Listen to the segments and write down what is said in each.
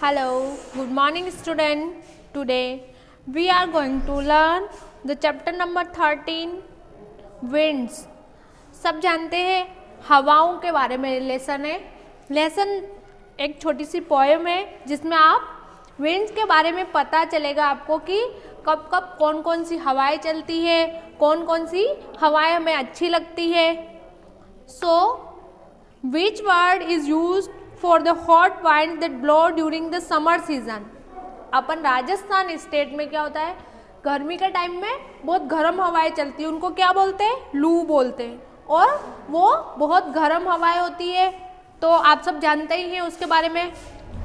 Hello, good morning student. Today we are going to learn the chapter number 13 winds. सब जानते हैं हवाओं के बारे में लेसन है। लेसन एक छोटी सी पोएम है जिसमें आप विंड्स के बारे में पता चलेगा आपको कि कब कब कौन कौन सी हवाएं चलती है, कौन कौन सी हवाएं हमें अच्छी लगती है। So which word is used for the hot winds that blow during the summer season? Upon Rajasthan state में क्या होता है, गर्मी के टाइम में बहुत गर्म हवाएं चलती है, उनको क्या बोलते हैं, लू बोलते हैं, और वो बहुत गर्म हवाएं होती है, तो आप सब जानते ही हैं उसके बारे में।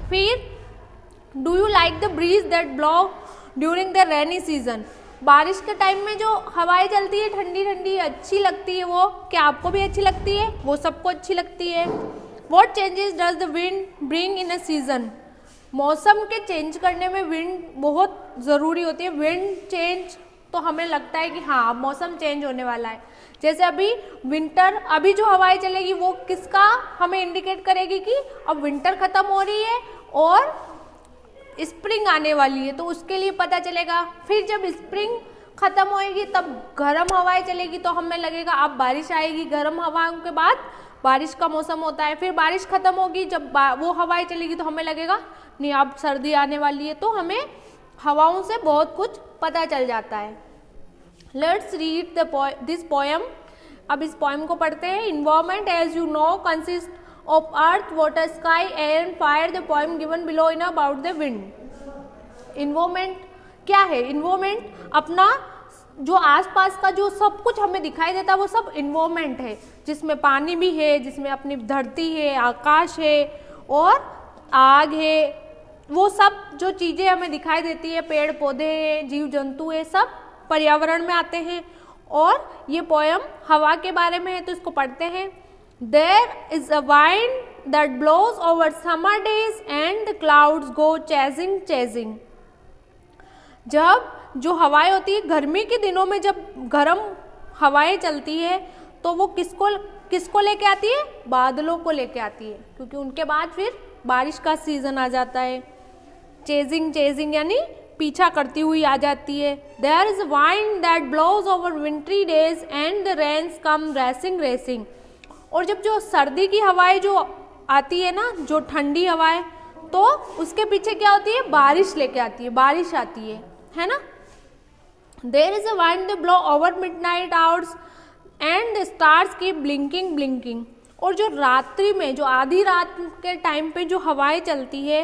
फिर do you like the breeze that blow during the rainy season? बारिश के टाइम में जो हवाएं चलती है ठंडी ठंडी अच्छी लगती है, वो क्या आपको भी अच्छी लगती है? वो सबको अच्छी लगती है। What changes does the wind bring in a season? मौसम के चेंज करने में विंड बहुत ज़रूरी होती है। विंड चेंज तो हमें लगता है कि हाँ अब मौसम चेंज होने वाला है। जैसे अभी विंटर, अभी जो हवाएं चलेगी वो किसका हमें इंडिकेट करेगी कि अब विंटर ख़त्म हो रही है और स्प्रिंग आने वाली है, तो उसके लिए पता चलेगा। फिर जब स्प्रिंग ख़त्म होएगी तब गर्म हवाएं चलेगी तो हमें लगेगा अब बारिश आएगी। गर्म हवाओं के बाद बारिश का मौसम होता है। फिर बारिश ख़त्म होगी, जब वो हवाएं चलेगी तो हमें लगेगा नहीं अब सर्दी आने वाली है, तो हमें हवाओं से बहुत कुछ पता चल जाता है। Let's read this poem. अब इस पोएम को पढ़ते हैं। Environment as you know consist of earth, water, sky, air and fire. The poem given below in about the wind. Environment क्या है? इन्वायरमेंट अपना जो आसपास का जो सब कुछ हमें दिखाई देता है वो सब इन्वायरमेंट है, जिसमें पानी भी है, जिसमें अपनी धरती है, आकाश है और आग है। वो सब जो चीज़ें हमें दिखाई देती है, पेड़ पौधे हैं, जीव जंतु है, सब पर्यावरण में आते हैं। और ये पोएम हवा के बारे में है, तो इसको पढ़ते हैं। There is a wind that blows over summer days and the clouds go chasing chasing. जब जो हवाएं होती है गर्मी के दिनों में, जब गर्म हवाएं चलती है तो वो किसको लेके आती है? बादलों को लेके आती है, क्योंकि उनके बाद फिर बारिश का सीजन आ जाता है। चेजिंग चेजिंग यानी पीछा करती हुई आ जाती है। There is wind that blows over wintry days and the rains come racing racing. और जब जो सर्दी की हवाएं जो आती है ना, जो ठंडी हवाएं, तो उसके पीछे क्या होती है? बारिश लेके आती है, बारिश आती है ना। There is a wind that blow over midnight hours and the stars keep blinking blinking। और जो रात्रि में, जो आधी रात के टाइम पे जो हवाएं चलती है,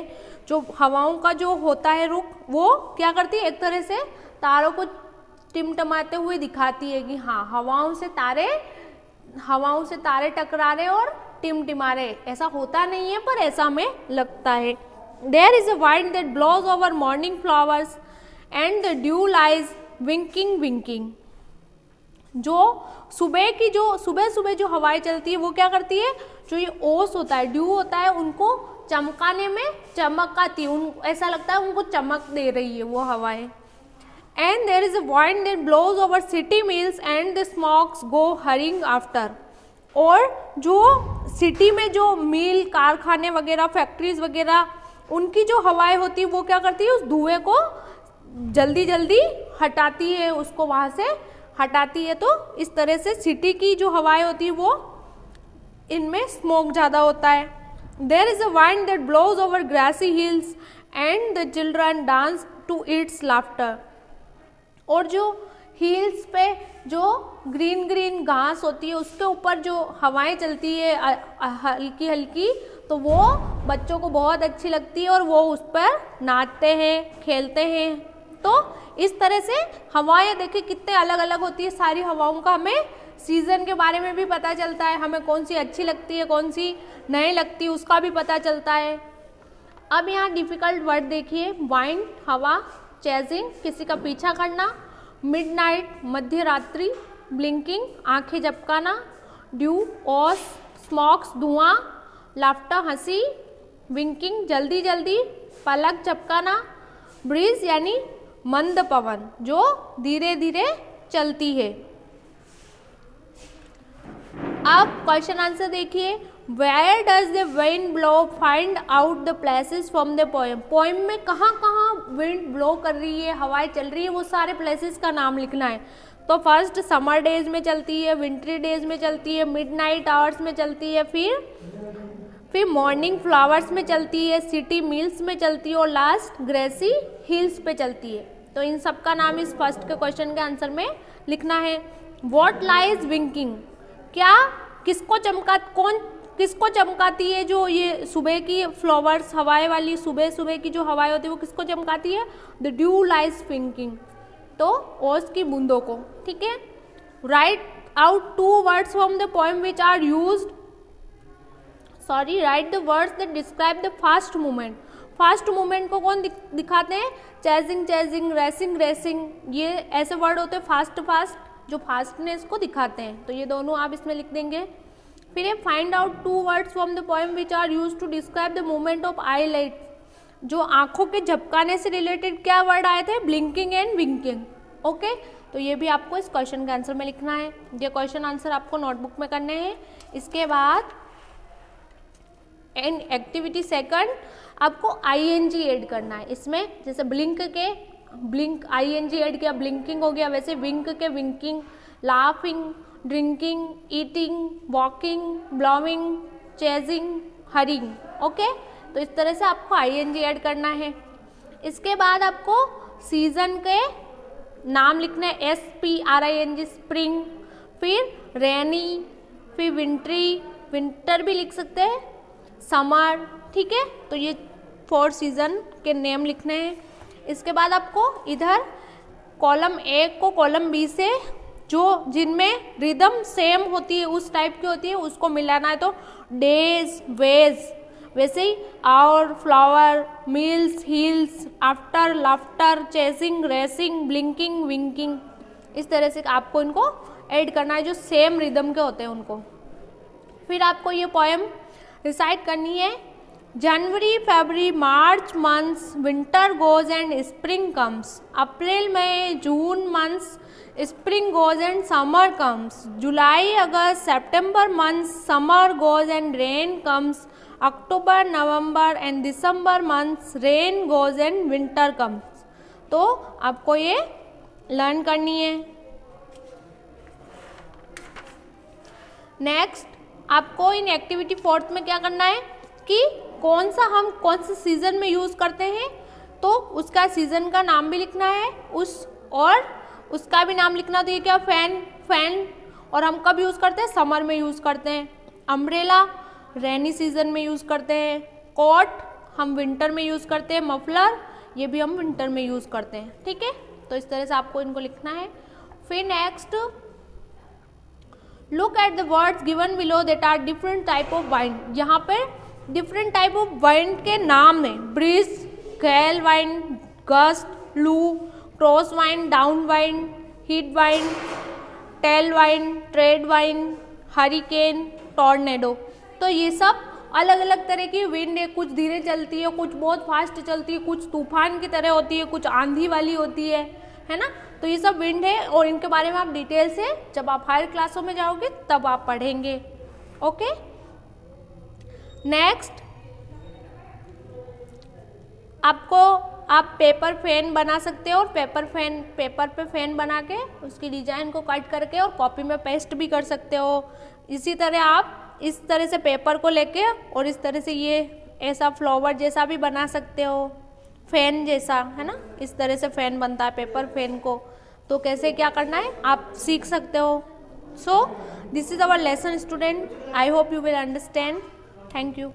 जो हवाओं का जो होता है रुख, वो क्या करती है? एक तरह से तारों को टिमटमाते हुए दिखाती है कि हाँ हवाओं से तारे टकरा रहे और टिमटिमा रहे। ऐसा होता नहीं है पर ऐसा हमें लगता है। There is a wind that blows over morning flowers and the dew lies winking winking. जो सुबह जो हवाएं चलती है वो क्या करती है? जो ये ओस होता है, ड्यू होता है, उनको चमकाने में चमकाती है, ऐसा लगता है उनको चमक दे रही है वो हवाएं। And there is a wind that blows over city mills and the smokes go hurrying after. और जो सिटी में जो मिल, कारखाने वगैरह, फैक्ट्रीज वगैरह, उनकी जो हवाएं होती है वो क्या करती है? उस धुएं को जल्दी जल्दी हटाती है, उसको वहाँ से हटाती है। तो इस तरह से सिटी की जो हवाएं होती है वो, इनमें स्मोक ज़्यादा होता है। There is a wind that blows over grassy hills and the children dance to its laughter. और जो हिल्स पे जो ग्रीन ग्रीन घास होती है उसके ऊपर जो हवाएं चलती है हल्की हल्की, तो वो बच्चों को बहुत अच्छी लगती है और वो उस पर नाचते हैं, खेलते हैं। तो इस तरह से हवाएं देखिए कितने अलग अलग होती है। सारी हवाओं का हमें सीज़न के बारे में भी पता चलता है, हमें कौन सी अच्छी लगती है, कौन सी नहीं लगती, उसका भी पता चलता है। अब यहाँ डिफ़िकल्ट वर्ड देखिए। वाइंड हवा, चेजिंग किसी का पीछा करना, मिडनाइट मध्य रात्रि, ब्लिंकिंग आंखें झपकाना, ड्यू ओस, स्मोक्स धुआं, लाफ्टर हंसी, विंकिंग जल्दी जल्दी पलक झपकाना, ब्रीज यानी मंद पवन जो धीरे धीरे चलती है। अब क्वेश्चन आंसर देखिए। Where does the wind blow, find out the places from the poem. Poem में कहाँ कहाँ विंड ब्लो कर रही है, हवाएं चल रही है, वो सारे प्लेसेस का नाम लिखना है। तो फर्स्ट समर डेज में चलती है, विंटरी डेज में चलती है, मिडनाइट आवर्स में चलती है, फिर मॉर्निंग फ्लावर्स में चलती है, सिटी मिल्स में चलती है और लास्ट ग्रेसी हिल्स पे चलती है। तो इन सब का नाम इस फर्स्ट के क्वेश्चन के आंसर में लिखना है। व्हाट लाइज विंकिंग, क्या किसको चमकाती है, जो ये सुबह की फ्लावर्स हवाएं वाली सुबह सुबह की जो हवाएं होती है वो किसको चमकाती है? द ड्यू लाइज विंकिंग, तो ओस की बूंदों को। ठीक है, write out 2 words from the poem which are used, write the words that describe the fast movement. Fast movement को कौन दिखाते हैं? चेजिंग चेजिंग, रेसिंग रेसिंग, ये ऐसे वर्ड होते हैं फास्ट जो फास्टनेस को दिखाते हैं। तो ये दोनों आप इसमें लिख देंगे। फिर ये find out 2 words from the poem which are used to describe the movement of eyelid. जो आंखों के झपकाने से रिलेटेड क्या वर्ड आए थे? Blinking and winking. ओके, तो ये भी आपको इस क्वेश्चन के आंसर में लिखना है। ये क्वेश्चन आंसर आपको नोटबुक में करने हैं। इसके बाद एंड एक्टिविटी सेकंड आपको आईएनजी ऐड करना है इसमें। जैसे ब्लिंक आईएनजी ऐड किया, ब्लिंकिंग हो गया, वैसे विंक के winking, laughing, drinking, eating, walking, blowing, chasing, hurrying. Okay, तो इस तरह से आपको आईएनजी ऐड करना है। इसके बाद आपको सीजन के नाम लिखने हैं, SPRING स्प्रिंग, फिर रेनी, फिर विंटर भी लिख सकते हैं, समर। ठीक है, तो ये 4 सीजन के नेम लिखने हैं। इसके बाद आपको इधर कॉलम ए को कॉलम बी से जो जिनमें रिदम सेम होती है, उस टाइप की होती है, उसको मिलाना है। तो डेज, वेज, वैसे ही hour, flower, meals, hills, after, laughter, chasing, racing, blinking, winking, इस तरह से आपको इनको ऐड करना है जो सेम रिदम के होते हैं उनको। फिर आपको ये पोएम रिसाइट करनी है। January, February, March months, winter goes and spring comes. April, May, June months, spring goes and summer comes. July, August, September months, summer goes and rain comes. October, November and December months, rain goes and winter comes. तो आपको ये learn करनी है। Next आपको in activity 4th में क्या करना है कि कौन से सीजन में यूज करते हैं, तो उसका सीजन का नाम भी लिखना है, और उसका भी नाम लिखना। तो ये क्या, फैन, और हम कब यूज करते हैं? समर में यूज करते हैं। अम्ब्रेला रेनी सीजन में यूज करते हैं। कोट हम विंटर में यूज करते हैं। मफलर ये भी हम विंटर में यूज करते हैं। ठीक है, तो इस तरह से आपको इनको लिखना है। फिर next look at the words given below that are different type of wind. यहाँ पे डिफरेंट टाइप ऑफ वाइन के नाम है। Breeze, gale wind, gust, loo, cross wind, down wind, head wind, tail wind, trade wind, hurricane, tornado. तो ये सब अलग अलग तरह की विंड है। कुछ धीरे चलती है, कुछ बहुत फास्ट चलती है, कुछ तूफान की तरह होती है, कुछ आंधी वाली होती है ना। तो ये सब विंड है और इनके बारे में आप डिटेल से जब आप हायर क्लासों में जाओगे तब आप पढ़ेंगे। ओके, नेक्स्ट आप पेपर फैन बना सकते हो और पेपर पे फैन बना के उसकी डिजाइन को कट करके और कॉपी में पेस्ट भी कर सकते हो। इसी तरह आप इस तरह से पेपर को लेके और इस तरह से ये ऐसा फ्लावर जैसा भी बना सकते हो, फैन जैसा, है ना। इस तरह से फैन बनता है पेपर फैन को। तो कैसे क्या करना है आप सीख सकते हो। So this is our lesson student, I hope you will understand. Thank you.